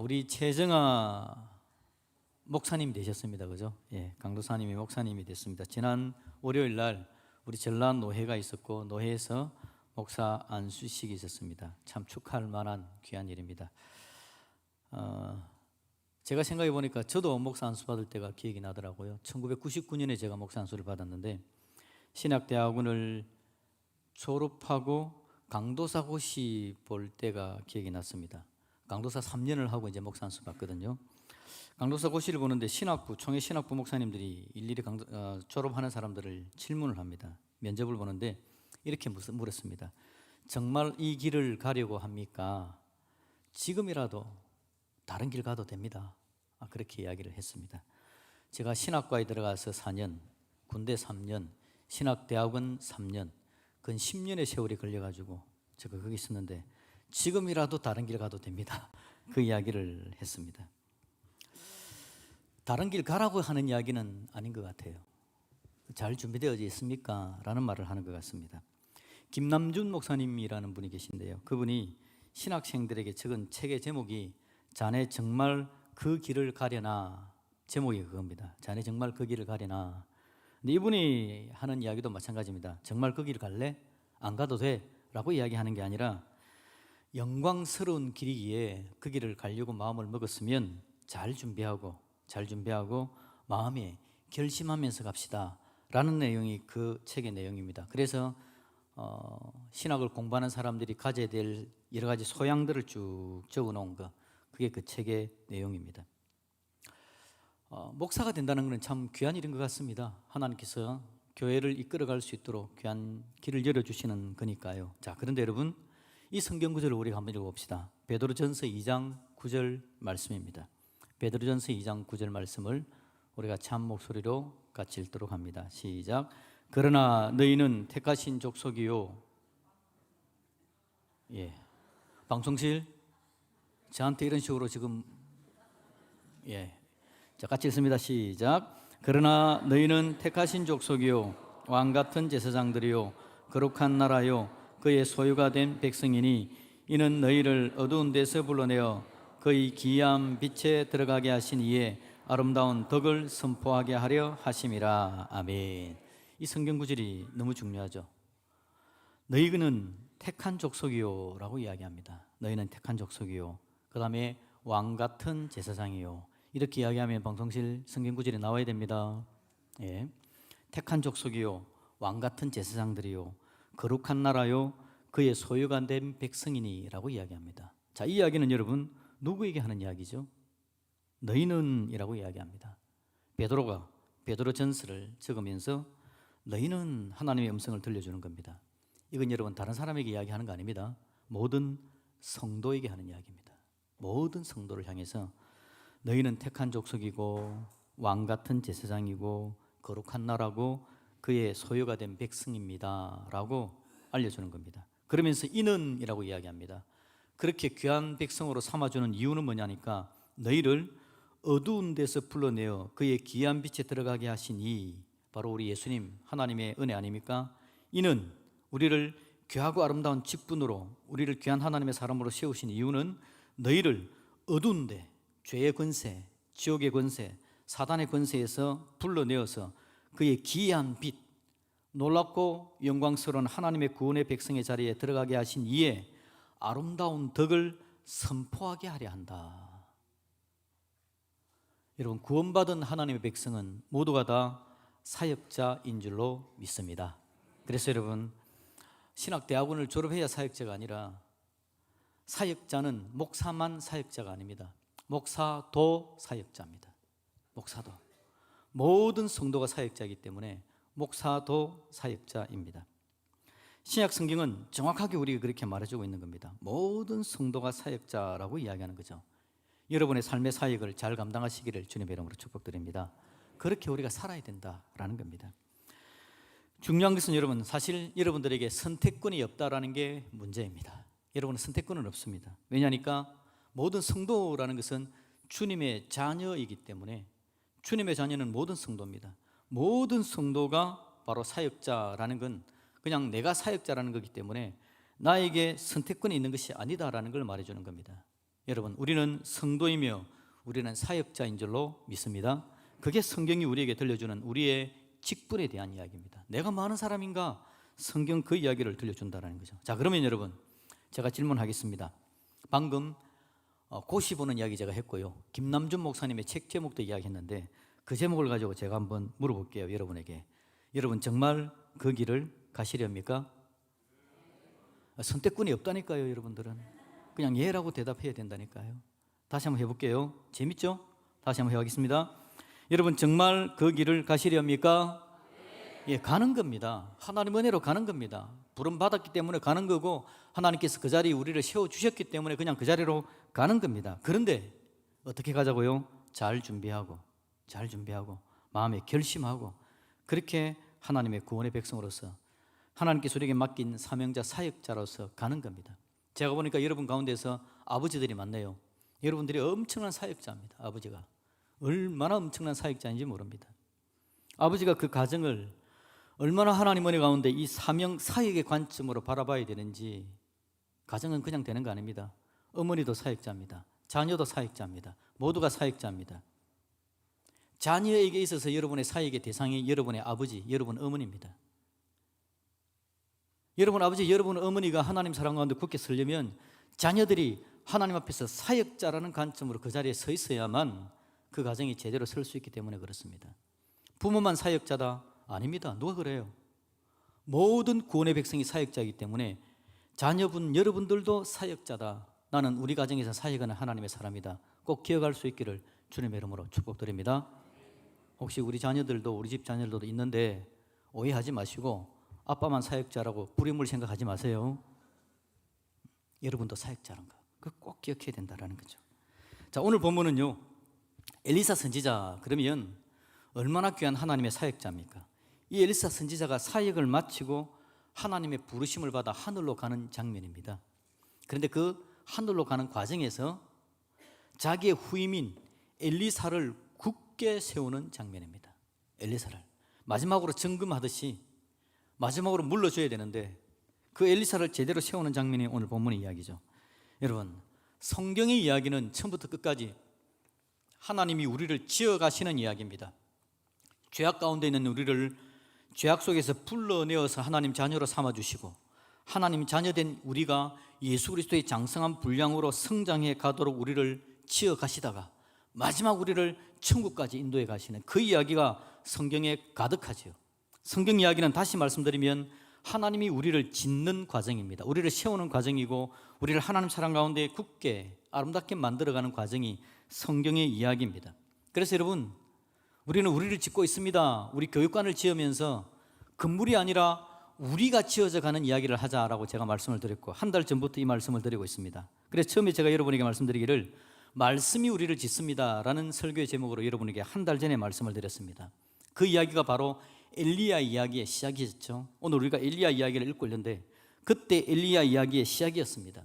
우리 최정아 목사님 되셨습니다. 그죠? 예, 강도사님이 목사님이 됐습니다. 지난 월요일 날 우리 전란 노회가 있었고 노회에서 목사 안수식이 있었습니다. 참 축하할 만한 귀한 일입니다. 제가 생각해 보니까 저도 목사 안수 받을 때가 기억이 나더라고요. 1999년에 제가 목사 안수를 받았는데 신학대학원을 졸업하고 강도사 고시 볼 때가 기억이 났습니다. 강도사 3년을 하고 이제 목사 안수 받거든요. 강도사 고시를 보는데 총회 신학부 목사님들이 일일이 졸업하는 사람들을 질문을 합니다. 면접을 보는데 이렇게 물었습니다. 정말 이 길을 가려고 합니까? 지금이라도 다른 길 가도 됩니다. 그렇게 이야기를 했습니다. 제가 신학과에 들어가서 4년, 군대 3년, 신학대학원 3년, 근 10년의 세월이 걸려가지고 제가 거기 있었는데 지금이라도 다른 길 가도 됩니다. 그 이야기를 했습니다. 다른 길 가라고 하는 이야기는 아닌 것 같아요. 잘 준비되어 있습니까? 라는 말을 하는 것 같습니다. 김남준 목사님이라는 분이 계신데요. 그분이 신학생들에게 적은 책의 제목이 자네 정말 그 길을 가려나, 제목이 그겁니다. 자네 정말 그 길을 가려나. 근데 이분이 하는 이야기도 마찬가지입니다. 정말 그 길을 갈래? 안 가도 돼? 라고 이야기하는 게 아니라 영광스러운 길이기에 그 길을 가려고 마음을 먹었으면 잘 준비하고 마음에 결심하면서 갑시다 라는 내용이 그 책의 내용입니다. 그래서 신학을 공부하는 사람들이 가져야 될 여러 가지 소양들을 쭉 적어놓은 거, 그게 그 책의 내용입니다. 목사가 된다는 것은 참 귀한 일인 것 같습니다. 하나님께서 교회를 이끌어갈 수 있도록 귀한 길을 열어주시는 거니까요. 자, 그런데 여러분, 이 성경 구절을 우리가 한번 읽어봅시다. 베드로전서 2장 9절 말씀입니다. 베드로전서 2장 9절 말씀을 우리가 참 목소리로 같이 읽도록 합니다. 시작. 그러나 너희는 택하신 족속이요. 예, 방송실 저한테 이런 식으로 지금 자, 같이 읽습니다. 시작. 그러나 너희는 택하신 족속이요 왕같은 제사장들이요 거룩한 나라요 그의 소유가 된 백성이니 이는 너희를 어두운 데서 불러내어 그의 기이한 빛에 들어가게 하신 이에 아름다운 덕을 선포하게 하려 하심이라. 아멘. 이 성경 구절이 너무 중요하죠. 너희는 택한 족속이요 라고 이야기합니다. 너희는 택한 족속이요, 그 다음에 왕같은 제사장이요, 이렇게 이야기하면 방송실 성경 구절이 나와야 됩니다. 예. 택한 족속이요 왕같은 제사장들이요 거룩한 나라요 그의 소유가 된 백성이니 라고 이야기합니다. 자, 이 이야기는 여러분 누구에게 하는 이야기죠? 너희는 이라고 이야기합니다. 베드로가 베드로전서를 적으면서 너희는 하나님의 음성을 들려주는 겁니다. 이건 여러분 다른 사람에게 이야기하는 거 아닙니다. 모든 성도에게 하는 이야기입니다. 모든 성도를 향해서 너희는 택한 족속이고 왕같은 제사장이고 거룩한 나라고 그의 소유가 된 백성입니다 라고 알려주는 겁니다. 그러면서 이는 이라고 이야기합니다. 그렇게 귀한 백성으로 삼아주는 이유는 뭐냐니까 너희를 어두운 데서 불러내어 그의 기이한 빛에 들어가게 하신 이, 바로 우리 예수님 하나님의 은혜 아닙니까? 이는 우리를 귀하고 아름다운 직분으로 우리를 귀한 하나님의 사람으로 세우신 이유는 너희를 어두운 데, 죄의 권세, 지옥의 권세, 사단의 권세에서 불러내어서 그의 기이한 빛, 놀랍고 영광스러운 하나님의 구원의 백성의 자리에 들어가게 하신 이에 아름다운 덕을 선포하게 하려 한다. 여러분, 구원받은 하나님의 백성은 모두가 다 사역자인 줄로 믿습니다. 그래서 여러분, 신학대학원을 졸업해야 사역자가 아니라 사역자는 목사만 사역자가 아닙니다. 목사도 사역자입니다. 목사도. 모든 성도가 사역자이기 때문에 목사도 사역자입니다. 신약 성경은 정확하게 우리가 그렇게 말해주고 있는 겁니다. 모든 성도가 사역자라고 이야기하는 거죠. 여러분의 삶의 사역을 잘 감당하시기를 주님의 이름으로 축복드립니다. 그렇게 우리가 살아야 된다라는 겁니다. 중요한 것은 여러분, 사실 여러분들에게 선택권이 없다라는 게 문제입니다. 여러분은 선택권은 없습니다. 왜냐하니까 모든 성도라는 것은 주님의 자녀이기 때문에, 주님의 자녀는 모든 성도입니다. 모든 성도가 바로 사역자라는 건 그냥 내가 사역자라는 거기 때문에 나에게 선택권이 있는 것이 아니다라는 걸 말해주는 겁니다. 여러분, 우리는 성도이며 우리는 사역자인 줄로 믿습니다. 그게 성경이 우리에게 들려주는 우리의 직분에 대한 이야기입니다. 내가 뭐 하는 사람인가? 성경 그 이야기를 들려준다는 거죠. 자, 그러면 여러분, 제가 질문하겠습니다. 방금 고시 보는 이야기 제가 했고요, 김남준 목사님의 책 제목도 이야기했는데 그 제목을 가지고 제가 한번 물어볼게요. 여러분에게, 여러분 정말 그 길을 가시렵니까? 선택권이 없다니까요. 여러분들은 그냥 예라고 대답해야 된다니까요. 다시 한번 해볼게요. 재밌죠? 다시 한번 해보겠습니다. 여러분 정말 그 길을 가시렵니까? 예, 가는 겁니다. 하나님 은혜로 가는 겁니다. 부름 받았기 때문에 가는 거고, 하나님께서 그 자리에 우리를 세워주셨기 때문에 그냥 그 자리로 가는 겁니다. 그런데 어떻게 가자고요? 잘 준비하고 마음에 결심하고, 그렇게 하나님의 구원의 백성으로서 하나님께서 우리에게 맡긴 사명자 사역자로서 가는 겁니다. 제가 보니까 여러분 가운데서 아버지들이 많네요. 여러분들이 엄청난 사역자입니다. 아버지가 얼마나 엄청난 사역자인지 모릅니다. 아버지가 그 가정을 얼마나 하나님 은혜 가운데 이 사명 사역의 관점으로 바라봐야 되는지. 가정은 그냥 되는 거 아닙니다. 어머니도 사역자입니다. 자녀도 사역자입니다. 모두가 사역자입니다. 자녀에게 있어서 여러분의 사역의 대상이 여러분의 아버지, 여러분 어머니입니다. 여러분 아버지, 여러분 어머니가 하나님 사랑 가운데 굳게 서려면 자녀들이 하나님 앞에서 사역자라는 관점으로 그 자리에 서 있어야만 그 가정이 제대로 설 수 있기 때문에 그렇습니다. 부모만 사역자다? 아닙니다. 누가 그래요? 모든 구원의 백성이 사역자이기 때문에 자녀분 여러분들도 사역자다. 나는 우리 가정에서 사역하는 하나님의 사람이다. 꼭 기억할 수 있기를 주님의 이름으로 축복드립니다. 혹시 우리 자녀들도, 우리 집 자녀들도 있는데 오해하지 마시고 아빠만 사역자라고 부림을 생각하지 마세요. 여러분도 사역자라는 거, 그거 꼭 기억해야 된다는 거죠. 자, 오늘 본문은요, 엘리사 선지자, 그러면 얼마나 귀한 하나님의 사역자입니까? 이 엘리사 선지자가 사역을 마치고 하나님의 부르심을 받아 하늘로 가는 장면입니다. 그런데 그 하늘로 가는 과정에서 자기의 후임인 엘리사를 굳게 세우는 장면입니다. 엘리사를 마지막으로 점검하듯이 마지막으로 물러줘야 되는데 그 엘리사를 제대로 세우는 장면이 오늘 본문의 이야기죠. 여러분, 성경의 이야기는 처음부터 끝까지 하나님이 우리를 지어가시는 이야기입니다. 죄악 가운데 있는 우리를 죄악 속에서 불러내어서 하나님 자녀로 삼아주시고, 하나님 자녀된 우리가 예수 그리스도의 장성한 분량으로 성장해 가도록 우리를 지어가시다가 마지막 우리를 천국까지 인도해 가시는 그 이야기가 성경에 가득하죠. 성경 이야기는 다시 말씀드리면 하나님이 우리를 짓는 과정입니다. 우리를 세우는 과정이고, 우리를 하나님 사랑 가운데 굳게 아름답게 만들어가는 과정이 성경의 이야기입니다. 그래서 여러분, 우리는 우리를 짓고 있습니다. 우리 교육관을 지으면서 건물이 아니라 우리가 지어져 가는 이야기를 하자라고 제가 말씀을 드렸고, 한 달 전부터 이 말씀을 드리고 있습니다. 그래서 처음에 제가 여러분에게 말씀드리기를 말씀이 우리를 짓습니다 라는 설교의 제목으로 여러분에게 한 달 전에 말씀을 드렸습니다. 그 이야기가 바로 엘리야 이야기의 시작이었죠. 오늘 우리가 엘리야 이야기를 읽고 있는데 그때 엘리야 이야기의 시작이었습니다.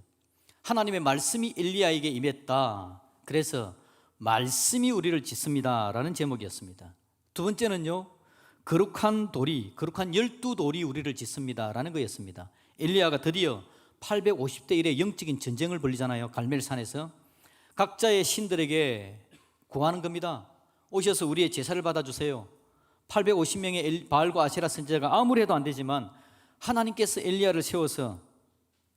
하나님의 말씀이 엘리야에게 임했다. 그래서 말씀이 우리를 짓습니다 라는 제목이었습니다. 두 번째는요, 거룩한 돌이, 거룩한 12돌이 우리를 짓습니다 라는 거였습니다. 엘리야가 드디어 850대 1의 영적인 전쟁을 벌리잖아요. 갈멜산에서 각자의 신들에게 구하는 겁니다. 오셔서 우리의 제사를 받아주세요. 850명의 바알과 아세라 선지자가 아무리 해도 안 되지만 하나님께서 엘리야를 세워서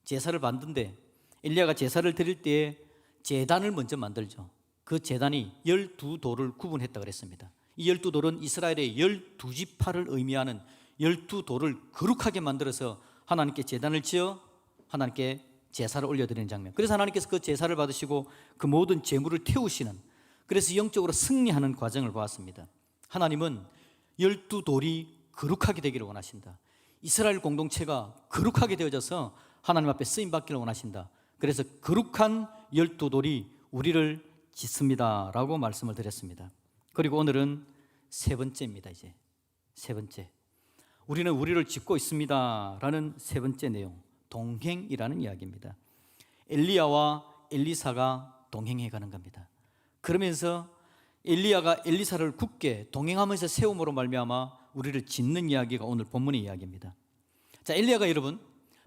제사를 만든데, 엘리야가 제사를 드릴 때에 제단을 먼저 만들죠. 그 제단이 12돌을 구분했다 그랬습니다. 이 12돌은 이스라엘의 12지파를 의미하는 12돌을 거룩하게 만들어서 하나님께 제단을 지어 하나님께 제사를 올려드리는 장면. 그래서 하나님께서 그 제사를 받으시고 그 모든 제물을 태우시는, 그래서 영적으로 승리하는 과정을 보았습니다. 하나님은 12돌이 거룩하게 되기를 원하신다. 이스라엘 공동체가 거룩하게 되어져서 하나님 앞에 쓰임받기를 원하신다. 그래서 거룩한 12돌이 우리를 짓습니다 라고 말씀을 드렸습니다. 그리고 오늘은 세 번째입니다. 이제 세 번째, 우리는 우리를 짓고 있습니다 라는 세 번째 내용, 동행이라는 이야기입니다. 엘리야와 엘리사가 동행해 가는 겁니다. 그러면서 엘리야가 엘리사를 굳게 동행하면서 세움으로 말미암아 우리를 짓는 이야기가 오늘 본문의 이야기입니다. 자, 엘리야가 여러분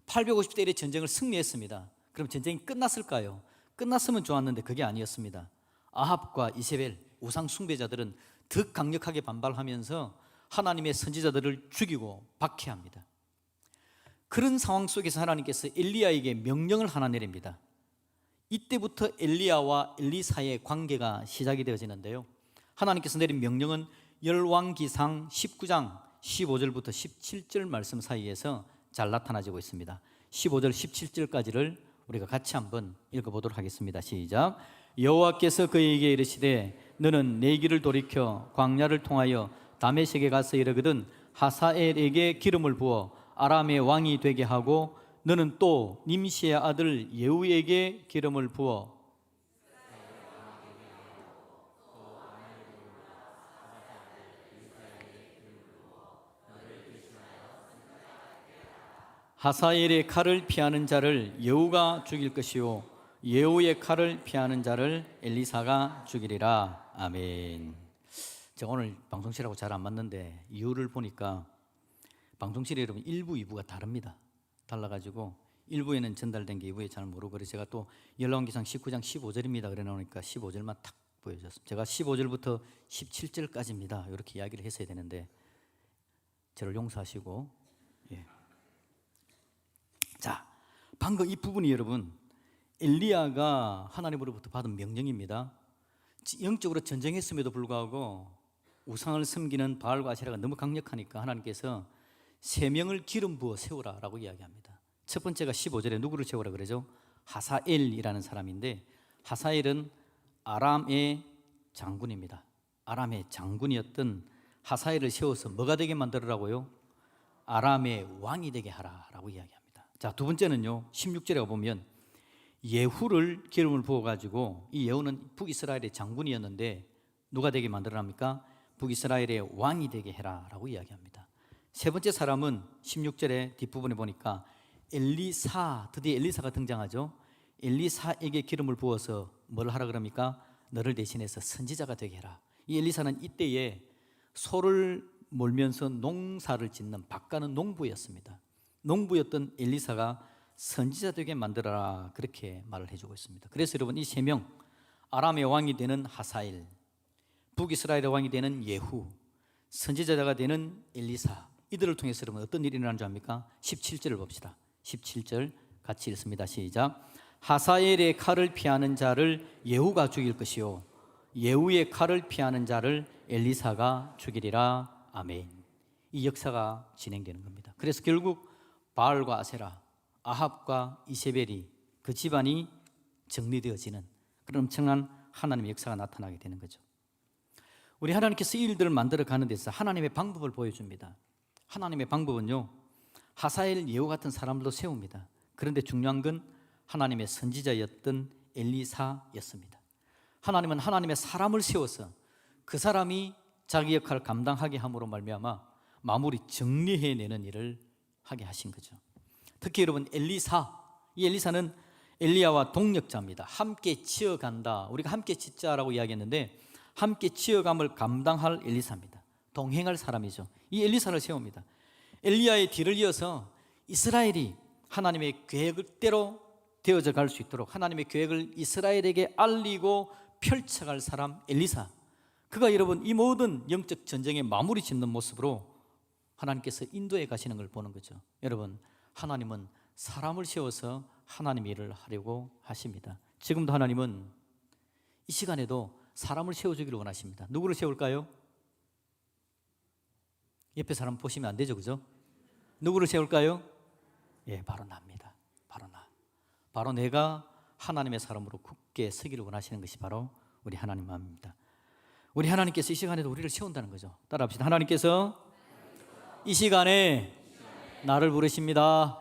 850대 1의 전쟁을 승리했습니다. 그럼 전쟁이 끝났을까요? 끝났으면 좋았는데 그게 아니었습니다. 아합과 이세벨 우상 숭배자들은 더 강력하게 반발하면서 하나님의 선지자들을 죽이고 박해합니다. 그런 상황 속에서 하나님께서 엘리야에게 명령을 하나 내립니다. 이때부터 엘리야와 엘리사의 관계가 시작이 되어지는데요, 하나님께서 내린 명령은 열왕기상 19장 15절부터 17절 말씀 사이에서 잘 나타나지고 있습니다. 15절 17절까지를 우리가 같이 한번 읽어보도록 하겠습니다. 시작. 여호와께서 그에게 이르시되 너는 내 길을 돌이켜 광야를 통하여 다메섹에 가서 이르거든 하사엘에게 기름을 부어 아람의 왕이 되게 하고 너는 또 님시의 아들 예후에게 기름을 부어 하사엘의 칼을 피하는 자를 예후가 죽일 것이요 예후의 칼을 피하는 자를 엘리사가 죽이리라. 아멘. 제가 오늘 방송실하고 잘 안 맞는데 이유를 보니까 방송실이 여러분 1부, 2부가 다릅니다. 달라가지고 1부에는 전달된 게 2부에 잘 모르고, 그래서 제가 또 열왕기상 19장 15절입니다 그래 놓으니까 15절만 탁 보여줬습니다. 제가 15절부터 17절까지입니다 이렇게 이야기를 했어야 되는데 저를 용서하시고, 예. 자, 방금 이 부분이 여러분 엘리야가 하나님으로부터 받은 명령입니다. 영적으로 전쟁했음에도 불구하고 우상을 섬기는 바알과 아세라가 너무 강력하니까 하나님께서 3명을 기름 부어 세우라라고 이야기합니다. 첫 번째가 15절에 누구를 세우라 그러죠? 하사엘이라는 사람인데, 하사엘은 아람의 장군입니다. 아람의 장군이었던 하사엘을 세워서 뭐가 되게 만들으라고요? 아람의 왕이 되게 하라라고 이야기합니다. 자, 두 번째는요, 16절에 보면 예후를 기름을 부어가지고, 이 예후는 북이스라엘의 장군이었는데 누가 되게 만들어랍니까? 북이스라엘의 왕이 되게 해라라고 이야기합니다. 세 번째 사람은 16절의 뒷부분에 보니까 엘리사, 드디어 엘리사가 등장하죠. 엘리사에게 기름을 부어서 뭘 하라 그럽니까? 너를 대신해서 선지자가 되게 해라. 이 엘리사는 이때에 소를 몰면서 농사를 짓는 밭가는 농부였습니다. 농부였던 엘리사가 선지자 되게 만들어라, 그렇게 말을 해주고 있습니다. 그래서 여러분 이 3명, 아람의 왕이 되는 하사엘, 북이스라엘의 왕이 되는 예후, 선지자가 되는 엘리사, 이들을 통해서 여러분 어떤 일이 일어나는 줄 압니까? 17절을 봅시다. 17절 같이 읽습니다. 시작. 하사엘의 칼을 피하는 자를 예후가 죽일 것이요 예후의 칼을 피하는 자를 엘리사가 죽이리라. 아멘. 이 역사가 진행되는 겁니다. 그래서 결국 바알과 아세라, 아합과 이세벨이, 그 집안이 정리되어지는 그런 엄청난 하나님의 역사가 나타나게 되는 거죠. 우리 하나님께서 이 일들을 만들어 가는 데서 하나님의 방법을 보여줍니다. 하나님의 방법은요, 하사엘, 예후 같은 사람들도 세웁니다. 그런데 중요한 건 하나님의 선지자였던 엘리사였습니다. 하나님은 하나님의 사람을 세워서 그 사람이 자기 역할을 감당하게 함으로 말미암아 마무리 정리해내는 일을 하게 하신 거죠. 특히 여러분 엘리사, 이 엘리사는 엘리야와 동력자입니다. 함께 치어간다, 우리가 함께 짓자라고 이야기했는데 함께 치어감을 감당할 엘리사입니다. 동행할 사람이죠. 이 엘리사를 세웁니다. 엘리야의 뒤를 이어서 이스라엘이 하나님의 계획대로 되어져 갈 수 있도록 하나님의 계획을 이스라엘에게 알리고 펼쳐갈 사람 엘리사, 그가 여러분 이 모든 영적 전쟁의 마무리 짓는 모습으로 하나님께서 인도해 가시는 걸 보는 거죠. 여러분, 하나님은 사람을 세워서 하나님의 일을 하려고 하십니다. 지금도 하나님은 이 시간에도 사람을 세워주기를 원하십니다. 누구를 세울까요? 옆에 사람 보시면 안 되죠, 그죠? 누구를 세울까요? 예, 바로 나입니다. 바로 나. 바로 내가 하나님의 사람으로 굳게 서기를 원하시는 것이 바로 우리 하나님 마음입니다. 우리 하나님께서 이 시간에도 우리를 세운다는 거죠. 따라합시다. 하나님께서 이 시간에 나를 부르십니다.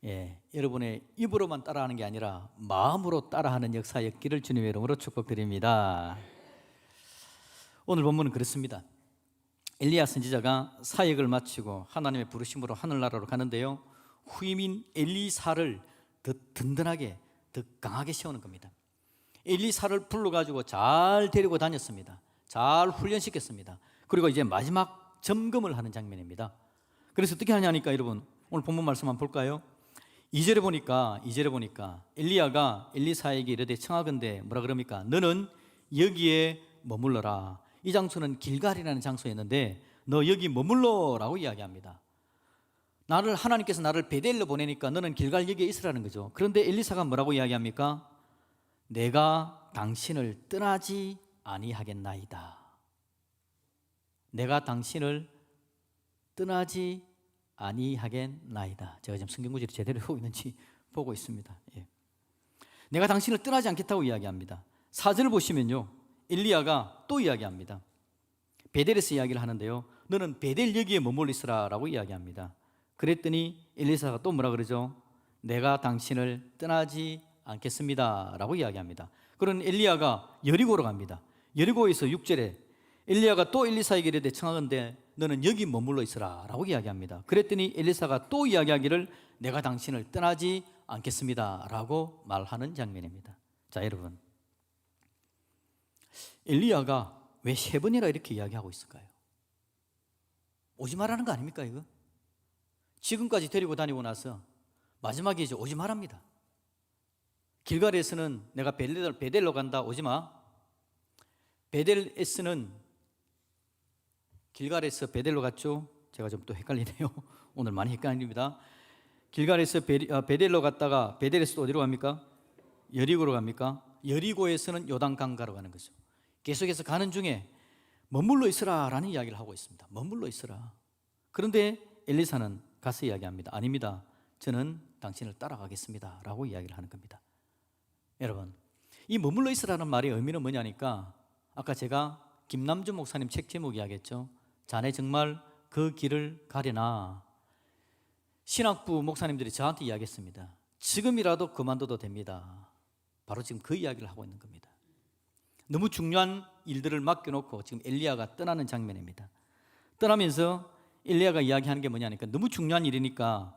예, 여러분의 입으로만 따라하는 게 아니라 마음으로 따라하는 역사였기를 주님의 이름으로 축복드립니다. 오늘 본문은 그렇습니다. 엘리야 선지자가 사역을 마치고 하나님의 부르심으로 하늘나라로 가는데요, 후임인 엘리사를 더 든든하게, 더 강하게 세우는 겁니다. 엘리사를 불러가지고 잘 데리고 다녔습니다. 잘 훈련시켰습니다. 그리고 이제 마지막 점검을 하는 장면입니다. 그래서 어떻게 하냐니까 여러분 오늘 본문 말씀 한번 볼까요? 2절에 보니까 엘리야가 엘리사에게 이르되 청하건대 뭐라 그럽니까? 너는 여기에 머물러라. 이 장소는 길갈이라는 장소였는데 너 여기 머물러라고 이야기합니다. 하나님께서 나를 베델로 보내니까 너는 길갈 여기에 있으라는 거죠. 그런데 엘리사가 뭐라고 이야기합니까? 내가 당신을 떠나지 아니하겠나이다. 내가 당신을 떠나지 아니하겠나이다. 제가 지금 성경 구절이 제대로 하고 있는지 보고 있습니다. 예. 내가 당신을 떠나지 않겠다고 이야기합니다. 4절을 보시면요, 엘리야가 또 이야기합니다. 베델에서 이야기를 하는데요, 너는 베델 여기에 머물러 있으라라고 이야기합니다. 그랬더니 엘리사가 또 뭐라 그러죠? 내가 당신을 떠나지 않겠습니다 라고 이야기합니다. 그런 엘리야가 여리고로 갑니다. 여리고에서 6절에 엘리야가 또 엘리사에게 이르되 청하건대 너는 여기 머물러 있으라 라고 이야기합니다. 그랬더니 엘리사가 또 이야기하기를 내가 당신을 떠나지 않겠습니다 라고 말하는 장면입니다. 자, 여러분, 엘리야가 왜 3번이나 이렇게 이야기하고 있을까요? 오지 말라는 거 아닙니까 이거? 지금까지 데리고 다니고 나서 마지막에 이제 오지 말랍니다. 길갈에서는 내가 베델로 간다, 오지 마. 베델에서는 길갈에서 베델로 갔죠. 제가 좀 또 헷갈리네요. 오늘 많이 헷갈립니다. 길갈에서 베델로 갔다가 베델에서 또 어디로 갑니까? 여리고로 갑니까? 여리고에서는 요단강가로 가는 거죠. 계속해서 가는 중에 머물러 있으라라는 이야기를 하고 있습니다. 머물러 있으라. 그런데 엘리사는 가서 이야기합니다. 아닙니다. 저는 당신을 따라가겠습니다 라고 이야기를 하는 겁니다. 여러분, 이 머물러 있으라는 말의 의미는 뭐냐니까 아까 제가 김남준 목사님 책 제목 이야기했죠. 자네 정말 그 길을 가려나. 신학부 목사님들이 저한테 이야기했습니다. 지금이라도 그만둬도 됩니다. 바로 지금 그 이야기를 하고 있는 겁니다. 너무 중요한 일들을 맡겨놓고 지금 엘리야가 떠나는 장면입니다. 떠나면서 엘리야가 이야기하는 게 뭐냐니까 너무 중요한 일이니까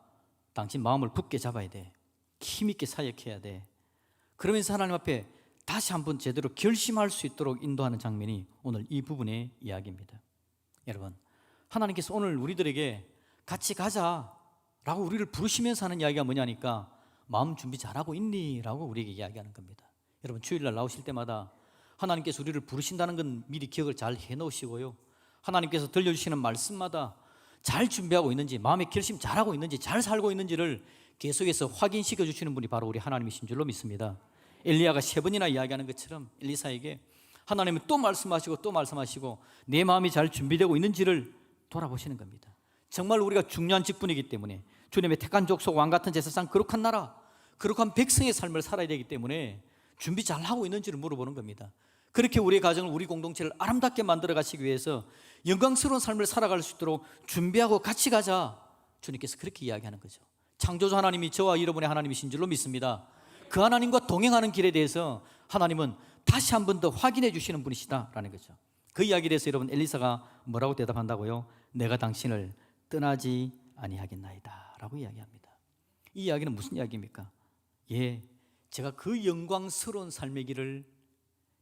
당신 마음을 굳게 잡아야 돼. 힘있게 사역해야 돼. 그러면서 하나님 앞에 다시 한번 제대로 결심할 수 있도록 인도하는 장면이 오늘 이 부분의 이야기입니다. 여러분, 하나님께서 오늘 우리들에게 같이 가자라고 우리를 부르시면서 하는 이야기가 뭐냐니까 마음 준비 잘하고 있니? 라고 우리에게 이야기하는 겁니다. 여러분, 주일날 나오실 때마다 하나님께서 우리를 부르신다는 건 미리 기억을 잘 해놓으시고요, 하나님께서 들려주시는 말씀마다 잘 준비하고 있는지, 마음의 결심 잘하고 있는지, 잘 살고 있는지를 계속해서 확인시켜 주시는 분이 바로 우리 하나님이신 줄로 믿습니다. 엘리야가 3번이나 이야기하는 것처럼 엘리사에게 하나님은 또 말씀하시고 또 말씀하시고 내 마음이 잘 준비되고 있는지를 돌아보시는 겁니다. 정말 우리가 중요한 직분이기 때문에 주님의 택한 족속, 왕같은 제사장, 거룩한 나라, 거룩한 백성의 삶을 살아야 되기 때문에 준비 잘하고 있는지를 물어보는 겁니다. 그렇게 우리의 가정을, 우리 공동체를 아름답게 만들어 가시기 위해서 영광스러운 삶을 살아갈 수 있도록 준비하고 같이 가자. 주님께서 그렇게 이야기하는 거죠. 창조주 하나님이 저와 여러분의 하나님이신 줄로 믿습니다. 그 하나님과 동행하는 길에 대해서 하나님은 다시 한 번 더 확인해 주시는 분이시다라는 거죠. 그 이야기에 대해서 여러분, 엘리사가 뭐라고 대답한다고요? 내가 당신을 떠나지 아니하겠나이다 라고 이야기합니다. 이 이야기는 무슨 이야기입니까? 예, 제가 그 영광스러운 삶의 길을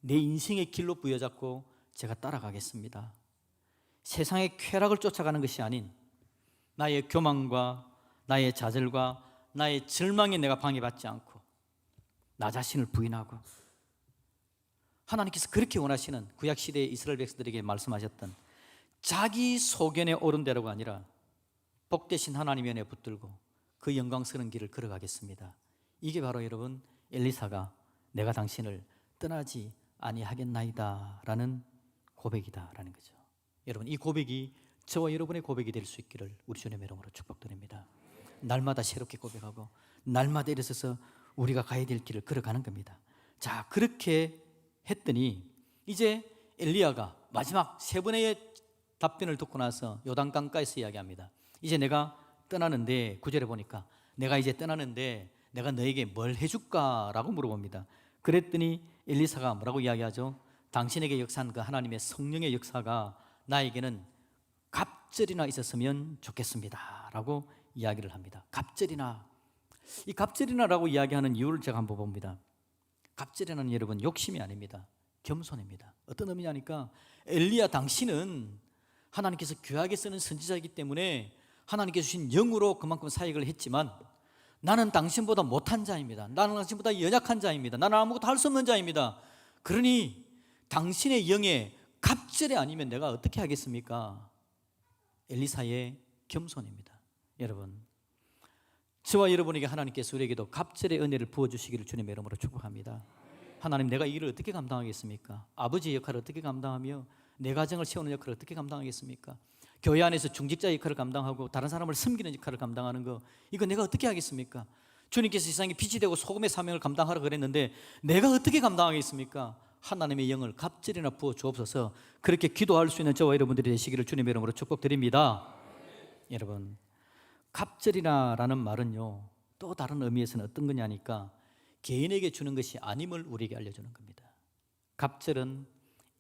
내 인생의 길로 부여잡고 제가 따라가겠습니다. 세상의 쾌락을 쫓아가는 것이 아닌 나의 교만과 나의 좌절과 나의 절망에 내가 방해받지 않고 나 자신을 부인하고, 하나님께서 그렇게 원하시는 구약시대의 이스라엘 백성들에게 말씀하셨던 자기 소견에 옳은 대로가 아니라 복되신 하나님의 은혜에 붙들고 그 영광스러운 길을 걸어가겠습니다. 이게 바로 여러분, 엘리사가 내가 당신을 떠나지 아니하겠나이다 라는 고백이다라는 거죠. 여러분, 이 고백이 저와 여러분의 고백이 될 수 있기를 우리 주님의 이름으로 축복드립니다. 날마다 새롭게 고백하고 날마다 일어서서 우리가 가야 될 길을 걸어가는 겁니다. 자, 그렇게 했더니 이제 엘리야가 마지막 3번의 답변을 듣고 나서 요단강가에서 이야기합니다. 이제 내가 떠나는데, 9절에 보니까 내가 이제 떠나는데 내가 너에게 뭘 해줄까? 라고 물어봅니다. 그랬더니 엘리사가 뭐라고 이야기하죠? 당신에게 역사한 그 하나님의 성령의 역사가 나에게는 갑절이나 있었으면 좋겠습니다 라고 이야기를 합니다. 갑절이나. 이 갑절이나라고 이야기하는 이유를 제가 한번 봅니다. 갑절이나는 여러분 욕심이 아닙니다. 겸손입니다. 어떤 의미냐니까 엘리야 당신은 하나님께서 귀하게 쓰는 선지자이기 때문에 하나님께서 주신 영으로 그만큼 사역을 했지만 나는 당신보다 못한 자입니다. 나는 당신보다 연약한 자입니다. 나는 아무것도 할 수 없는 자입니다. 그러니 당신의 영에 갑절이 아니면 내가 어떻게 하겠습니까? 엘리사의 겸손입니다. 여러분, 저와 여러분에게 하나님께서 우리에게도 갑절의 은혜를 부어주시기를 주님의 이름으로 축복합니다. 하나님, 내가 이 일을 어떻게 감당하겠습니까? 아버지의 역할을 어떻게 감당하며 내 가정을 세우는 역할을 어떻게 감당하겠습니까? 교회 안에서 중직자 역할을 감당하고 다른 사람을 섬기는 역할을 감당하는 거, 이거 내가 어떻게 하겠습니까? 주님께서 세상에 빛이 되고 소금의 사명을 감당하라 그랬는데 내가 어떻게 감당하겠습니까? 하나님의 영을 갑절이나 부어 주옵소서. 그렇게 기도할 수 있는 저와 여러분들이 되시기를 주님의 이름으로 축복드립니다. 여러분, 갑절이나라는 말은요, 또 다른 의미에서는 어떤 거냐니까 개인에게 주는 것이 아님을 우리에게 알려주는 겁니다. 갑절은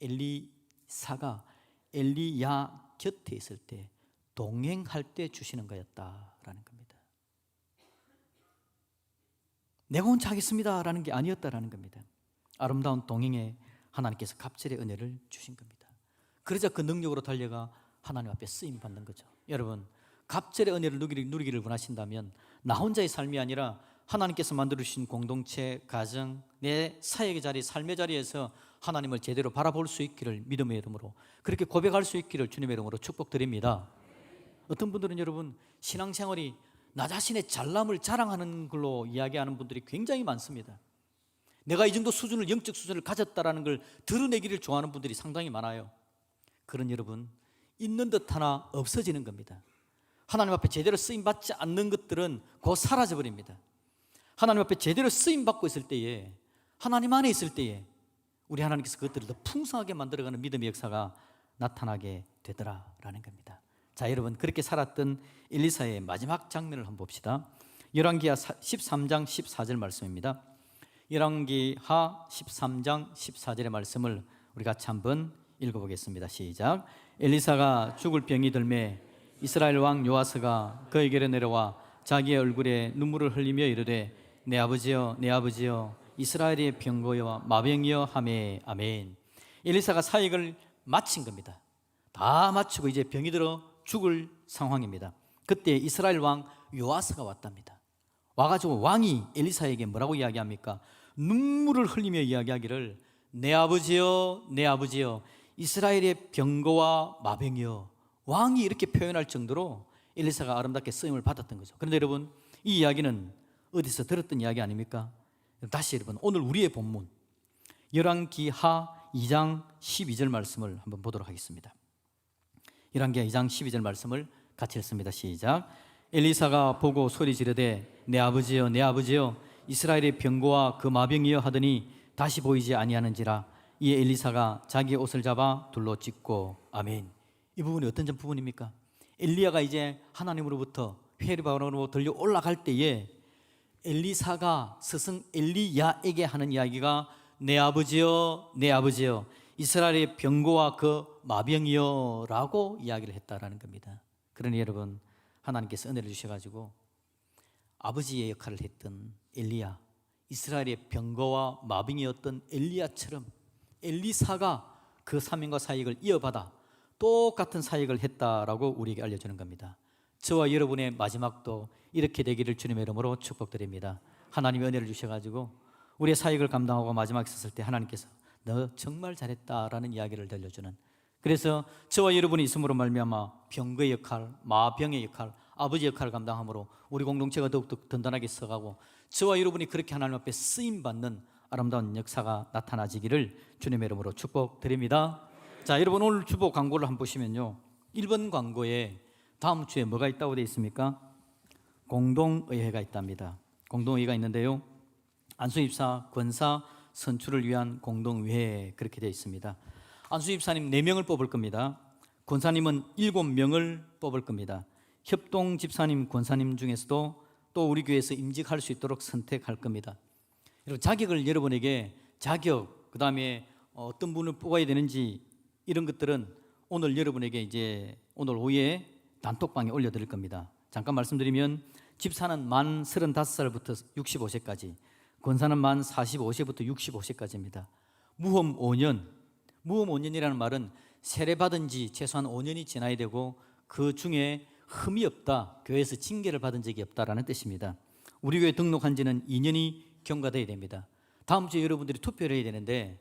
엘리사가 엘리야 곁에 있을 때, 동행할 때 주시는 거였다라는 겁니다. 내가 혼자 하겠습니다라는 게 아니었다라는 겁니다. 아름다운 동행에 하나님께서 갑절의 은혜를 주신 겁니다. 그러자 그 능력으로 달려가 하나님 앞에 쓰임 받는 거죠. 여러분, 갑절의 은혜를 누리기를 원하신다면 나 혼자의 삶이 아니라 하나님께서 만들어주신 공동체, 가정, 내 사역의 자리, 삶의 자리에서 하나님을 제대로 바라볼 수 있기를 믿음의 이름으로 그렇게 고백할 수 있기를 주님의 이름으로 축복드립니다. 어떤 분들은 여러분, 신앙생활이 나 자신의 잘남을 자랑하는 걸로 이야기하는 분들이 굉장히 많습니다. 내가 이 정도 수준을, 영적 수준을 가졌다라는 걸 드러내기를 좋아하는 분들이 상당히 많아요. 그런 여러분, 있는 듯 하나 없어지는 겁니다. 하나님 앞에 제대로 쓰임받지 않는 것들은 곧 사라져버립니다. 하나님 앞에 제대로 쓰임받고 있을 때에, 하나님 안에 있을 때에 우리 하나님께서 그것들을 더 풍성하게 만들어가는 믿음의 역사가 나타나게 되더라라는 겁니다. 자, 여러분, 그렇게 살았던 엘리사의 마지막 장면을 한번 봅시다. 열왕기하 13장 14절 말씀입니다. 열왕기하 13장 14절의 말씀을 우리 같이 한번 읽어보겠습니다. 시작. 엘리사가 죽을 병이 들매 이스라엘 왕 요아스가 그에게로 내려와 자기의 얼굴에 눈물을 흘리며 이르되 내 아버지여, 내 아버지여, 이스라엘의 병거여 마병이여 하매. 아멘. 엘리사가 사역을 마친 겁니다. 다 마치고 이제 병이 들어 죽을 상황입니다. 그때 이스라엘 왕 요아스가 왔답니다. 와가지고 왕이 엘리사에게 뭐라고 이야기합니까? 눈물을 흘리며 이야기하기를 내 아버지여, 내 아버지여, 이스라엘의 병거와 마병이여. 왕이 이렇게 표현할 정도로 엘리사가 아름답게 쓰임을 받았던 거죠. 그런데 여러분, 이 이야기는 어디서 들었던 이야기 아닙니까? 다시 여러분, 오늘 우리의 본문 열왕기하 2장 12절 말씀을 한번 보도록 하겠습니다. 열왕기하 2장 12절 말씀을 같이 읽습니다. 시작. 엘리사가 보고 소리 지르되 내 아버지여, 내 아버지여, 이스라엘의 병거와 그 마병이여 하더니 다시 보이지 아니하는지라. 이에 엘리사가 자기 옷을 잡아 둘러 찢고. 아멘. 이 부분이 어떤 부분입니까? 엘리야가 이제 하나님으로부터 회리바로 들려 올라갈 때에 엘리사가 스승 엘리야에게 하는 이야기가 내 아버지여, 내 아버지여, 이스라엘의 병거와 그 마병이여 라고 이야기를 했다라는 겁니다. 그러니 여러분, 하나님께서 은혜를 주셔가지고 아버지의 역할을 했던 엘리야, 이스라엘의 병거와 마병이었던 엘리야처럼 엘리사가 그 사명과 사역을 이어받아 똑같은 사역을 했다라고 우리에게 알려주는 겁니다. 저와 여러분의 마지막도 이렇게 되기를 주님의 이름으로 축복드립니다. 하나님의 은혜를 주셔가지고 우리의 사역을 감당하고 마지막에 있었을 때 하나님께서 너 정말 잘했다라는 이야기를 들려주는, 그래서 저와 여러분이 있음으로 말미암아 병거의 역할, 마병의 역할, 아버지 역할을 감당함으로 우리 공동체가 더욱더 든든하게 서가고 저와 여러분이 그렇게 하나님 앞에 쓰임받는 아름다운 역사가 나타나지기를 주님의 이름으로 축복드립니다. 자, 여러분, 오늘 주보 광고를 한번 보시면요, 1번 광고에 다음 주에 뭐가 있다고 되어 있습니까? 공동의회가 있답니다. 공동의회가 있는데요, 안수집사, 권사 선출을 위한 공동의회 그렇게 되어 있습니다. 안수집사님 4명을 뽑을 겁니다. 권사님은 7명을 뽑을 겁니다. 협동집사님, 권사님 중에서도 또 우리 교회에서 임직할 수 있도록 선택할 겁니다. 여러분, 자격을 여러분에게 자격, 그 다음에 어떤 분을 뽑아야 되는지 이런 것들은 오늘 여러분에게 이제 오늘 오후에 단톡방에 올려드릴 겁니다. 잠깐 말씀드리면 집사는 만 35살부터 65세까지, 권사는 만 45세부터 65세까지입니다. 무험 5년, 무험 5년이라는 말은 세례받은 지 최소한 5년이 지나야 되고 그 중에 흠이 없다, 교회에서 징계를 받은 적이 없다라는 뜻입니다. 우리 교회 등록한 지는 2년이 경과되어야 됩니다. 다음 주에 여러분들이 투표를 해야 되는데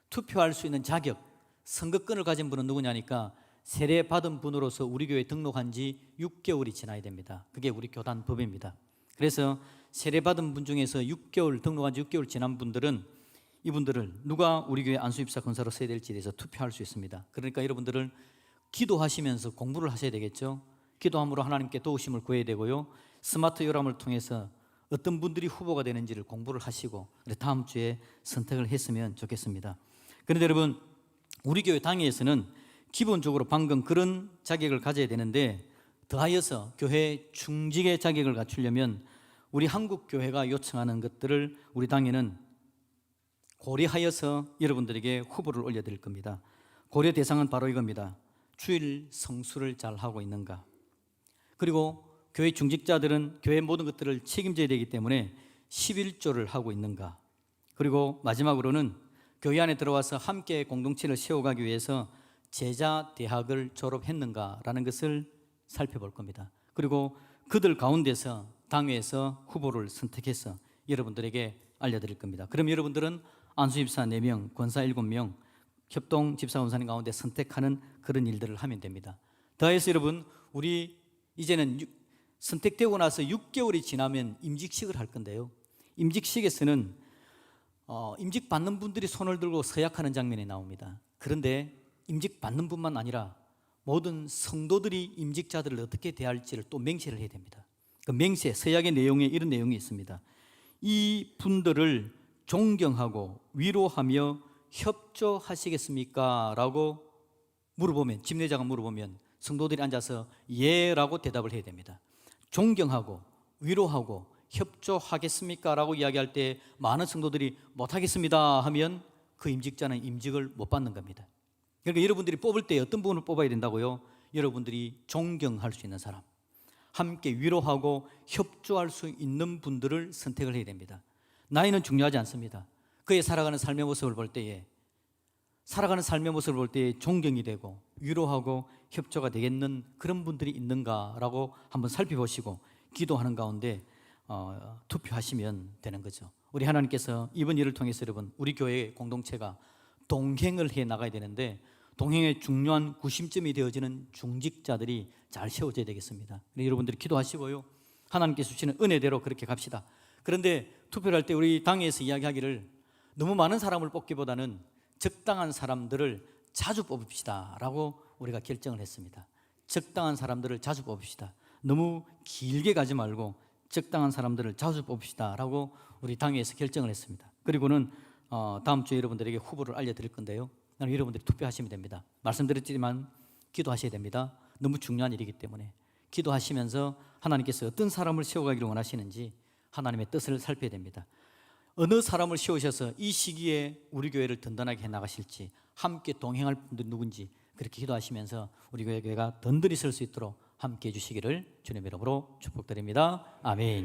투표할 수 있는 자격, 선거권을 가진 분은 누구냐니까 세례 받은 분으로서 우리 교회에 등록한 지 6개월이 지나야 됩니다. 그게 우리 교단 법입니다. 그래서 세례 받은 분 중에서 6개월 등록한 지 6개월 지난 분들은 이분들을 누가 우리 교회 안수입사 권사로 써야 될지에 대해서 투표할 수 있습니다. 그러니까 여러분들은 기도하시면서 공부를 하셔야 되겠죠. 기도함으로 하나님께 도우심을 구해야 되고요. 스마트 요람을 통해서 어떤 분들이 후보가 되는지를 공부를 하시고 다음 주에 선택을 했으면 좋겠습니다. 그런데 여러분, 우리 교회 당회에서는 기본적으로 방금 그런 자격을 가져야 되는데 더하여서 교회 중직의 자격을 갖추려면 우리 한국 교회가 요청하는 것들을 우리 당회는 고려하여서 여러분들에게 후보를 올려드릴 겁니다. 고려 대상은 바로 이겁니다. 주일 성수를 잘 하고 있는가, 그리고 교회 중직자들은 교회 모든 것들을 책임져야 되기 때문에 11조를 하고 있는가, 그리고 마지막으로는 교회 안에 들어와서 함께 공동체를 세워가기 위해서 제자 대학을 졸업했는가라는 것을 살펴볼 겁니다. 그리고 그들 가운데서 당회에서 후보를 선택해서 여러분들에게 알려드릴 겁니다. 그럼 여러분들은 안수집사 4명, 권사 7명, 협동 집사 권사님 가운데 선택하는 그런 일들을 하면 됩니다. 더해서 여러분, 우리 이제는 선택되고 나서 6개월이 지나면 임직식을 할 건데요, 임직식에서는 임직 받는 분들이 손을 들고 서약하는 장면이 나옵니다. 그런데 임직 받는 분만 아니라 모든 성도들이 임직자들을 어떻게 대할지를 또 맹세를 해야 됩니다. 그 맹세, 서약의 내용에 이런 내용이 있습니다. 이 분들을 존경하고 위로하며 협조하시겠습니까? 라고 물어보면, 집례자가 물어보면 성도들이 앉아서 예라고 대답을 해야 됩니다. 존경하고 위로하고 협조하겠습니까? 라고 이야기할 때 많은 성도들이 못하겠습니다 하면 그 임직자는 임직을 못 받는 겁니다. 그러니까 여러분들이 뽑을 때 어떤 분을 뽑아야 된다고요? 여러분들이 존경할 수 있는 사람, 함께 위로하고 협조할 수 있는 분들을 선택을 해야 됩니다. 나이는 중요하지 않습니다. 그의 살아가는 삶의 모습을 볼 때에 존경이 되고 위로하고 협조가 되겠는 그런 분들이 있는가라고 한번 살펴보시고 기도하는 가운데 투표하시면 되는 거죠. 우리 하나님께서 이번 일을 통해서 여러분, 우리 교회 공동체가 동행을 해 나가야 되는데 동행의 중요한 구심점이 되어지는 중직자들이 잘 세워져야 되겠습니다. 여러분들이 기도하시고요, 하나님께서 주시는 은혜대로 그렇게 갑시다. 그런데 투표를 할 때 우리 당에서 이야기하기를 너무 많은 사람을 뽑기보다는 적당한 사람들을 자주 뽑읍시다 라고 우리가 결정을 했습니다. 적당한 사람들을 자주 뽑읍시다. 너무 길게 가지 말고 적당한 사람들을 자주 뽑읍시다 라고 우리 당회에서 결정을 했습니다. 그리고는 다음 주에 여러분들에게 후보를 알려드릴 건데요, 여러분들이 투표하시면 됩니다. 말씀드렸지만 기도하셔야 됩니다. 너무 중요한 일이기 때문에 기도하시면서 하나님께서 어떤 사람을 세워가기를 원하시는지 하나님의 뜻을 살펴야 됩니다. 어느 사람을 세우셔서 이 시기에 우리 교회를 든든하게 해나가실지, 함께 동행할 분들 누군지 그렇게 기도하시면서 우리 교회가 든든히 설 수 있도록 함께 해주시기를 주님의 이름으로 축복드립니다. 아멘.